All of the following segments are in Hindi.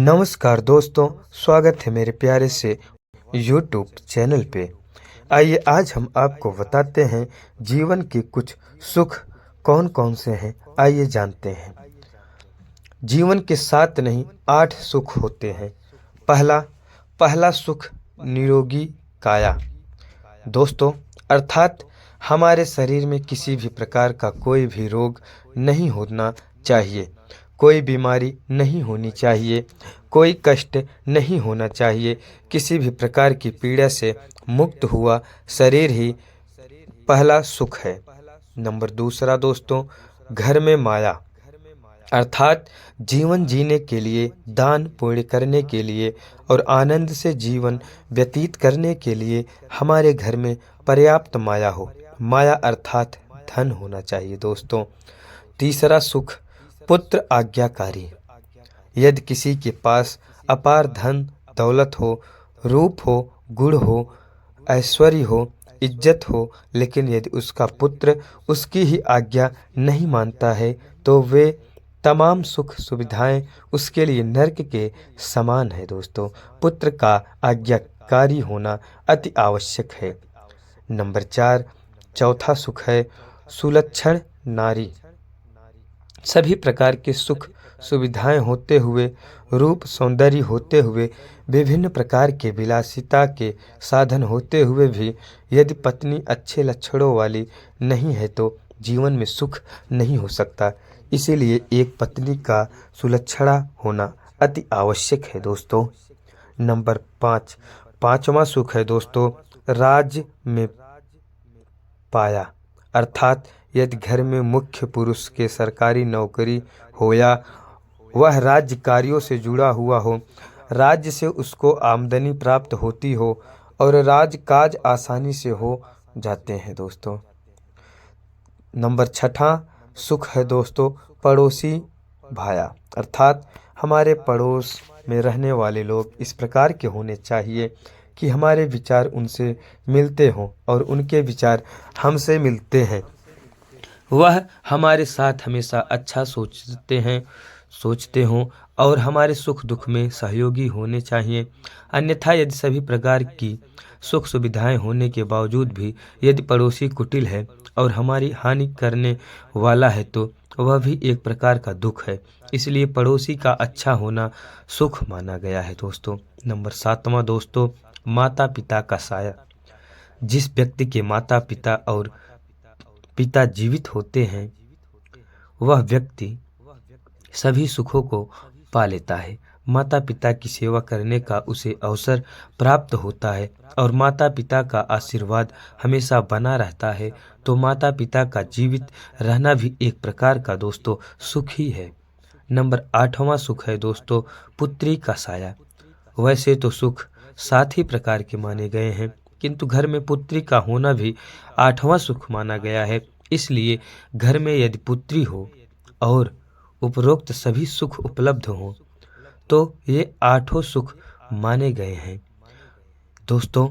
नमस्कार दोस्तों, स्वागत है मेरे प्यारे से YouTube चैनल पे। आइए आज हम आपको बताते हैं जीवन के कुछ सुख कौन कौन से हैं। आइए जानते हैं। जीवन के 7 नहीं 8 सुख होते हैं। पहला सुख निरोगी काया। दोस्तों, अर्थात हमारे शरीर में किसी भी प्रकार का कोई भी रोग नहीं होना चाहिए, कोई बीमारी नहीं होनी चाहिए, कोई कष्ट नहीं होना चाहिए। किसी भी प्रकार की पीड़ा से मुक्त हुआ शरीर ही पहला सुख है। नंबर दूसरा दोस्तों, घर में माया, अर्थात जीवन जीने के लिए, दान पुण्य करने के लिए और आनंद से जीवन व्यतीत करने के लिए हमारे घर में पर्याप्त माया हो। माया अर्थात धन होना चाहिए दोस्तों। तीसरा सुख पुत्र आज्ञाकारी। यदि किसी के पास अपार धन दौलत हो, रूप हो, गुण हो, ऐश्वर्य हो, इज्जत हो, लेकिन यदि उसका पुत्र उसकी ही आज्ञा नहीं मानता है तो वे तमाम सुख सुविधाएं उसके लिए नर्क के समान है दोस्तों। पुत्र का आज्ञाकारी होना अति आवश्यक है। नंबर 4, चौथा सुख है सुलक्षण नारी। सभी प्रकार के सुख सुविधाएं होते हुए, रूप सौंदर्य होते हुए, विभिन्न प्रकार के विलासिता के साधन होते हुए भी यदि पत्नी अच्छे लक्षणों वाली नहीं है तो जीवन में सुख नहीं हो सकता। इसीलिए एक पत्नी का सुलक्षणा होना अति आवश्यक है दोस्तों। नंबर 5, पांचवा सुख है दोस्तों राज्य में पाया, अर्थात यदि घर में मुख्य पुरुष के सरकारी नौकरी हो या वह राज्य कार्यों से जुड़ा हुआ हो, राज्य से उसको आमदनी प्राप्त होती हो और राजकाज आसानी से हो जाते हैं दोस्तों। नंबर 6 सुख है दोस्तों पड़ोसी भाया, अर्थात हमारे पड़ोस में रहने वाले लोग इस प्रकार के होने चाहिए कि हमारे विचार उनसे मिलते हों और उनके विचार हमसे मिलते हैं। वह हमारे साथ हमेशा अच्छा सोचते हों और हमारे सुख दुख में सहयोगी होने चाहिए। अन्यथा यदि सभी प्रकार की सुख सुविधाएं होने के बावजूद भी यदि पड़ोसी कुटिल है और हमारी हानि करने वाला है तो वह भी एक प्रकार का दुख है। इसलिए पड़ोसी का अच्छा होना सुख माना गया है दोस्तों। नंबर 7वां दोस्तों माता पिता का साया। जिस व्यक्ति के माता पिता और पिता जीवित होते हैं वह व्यक्ति सभी सुखों को पा लेता है। माता पिता की सेवा करने का उसे अवसर प्राप्त होता है और माता पिता का आशीर्वाद हमेशा बना रहता है, तो माता पिता का जीवित रहना भी एक प्रकार का दोस्तों सुख ही है। नंबर 8वां सुख है दोस्तों पुत्री का साया। वैसे तो सुख 7 ही प्रकार के माने गए हैं, किंतु घर में पुत्री का होना भी 8वां सुख माना गया है। इसलिए घर में यदि पुत्री हो और उपरोक्त सभी सुख उपलब्ध हों तो ये 8 सुख माने गए हैं दोस्तों।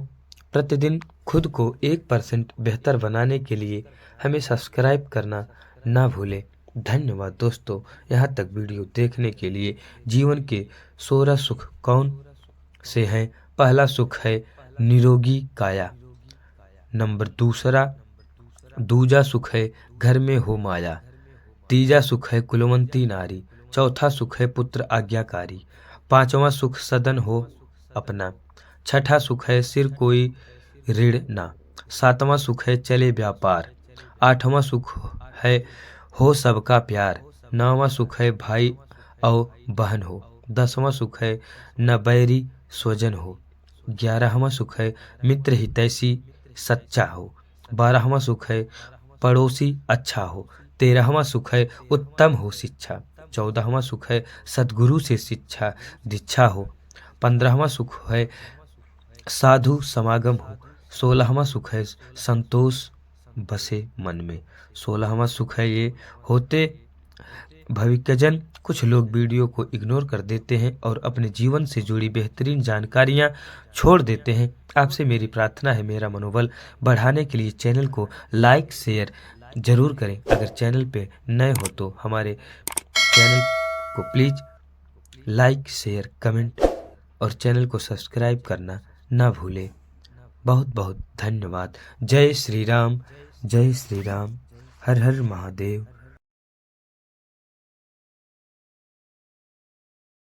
प्रतिदिन खुद को 1% बेहतर बनाने के लिए हमें सब्सक्राइब करना ना भूलें। धन्यवाद दोस्तों, यहाँ तक वीडियो देखने के लिए। जीवन के 16 सुख कौन से हैं? पहला सुख है निरोगी काया। नंबर दूजा सुख है घर में हो माया। तीजा सुख है कुलवंती नारी। चौथा सुख है पुत्र आज्ञाकारी। 5वां सुख सदन हो अपना। 6ठा सुख है सिर कोई ऋण ना। 7वां सुख है चले व्यापार। 8वां सुख है हो सबका प्यार। 9वां सुख है भाई और बहन हो। 10वां सुख है न बैरी स्वजन हो। 11वां सुख है मित्र हितैषी सच्चा हो। 12वां सुख है पड़ोसी अच्छा हो। 13वां सुख है उत्तम हो शिक्षा। 14वां सुख है सद्गुरु से शिक्षा दीक्षा हो। 15वां सुख है साधु समागम हो। 16वां सुख है संतोष बसे मन में। 16वां सुख है ये होते भविष्यजन। कुछ लोग वीडियो को इग्नोर कर देते हैं और अपने जीवन से जुड़ी बेहतरीन जानकारियां छोड़ देते हैं। आपसे मेरी प्रार्थना है, मेरा मनोबल बढ़ाने के लिए चैनल को लाइक शेयर जरूर करें। अगर चैनल पे नए हो तो हमारे चैनल को प्लीज़ लाइक शेयर कमेंट और चैनल को सब्सक्राइब करना ना भूलें। बहुत बहुत धन्यवाद। जय श्री राम, जय श्री राम। हर हर महादेव।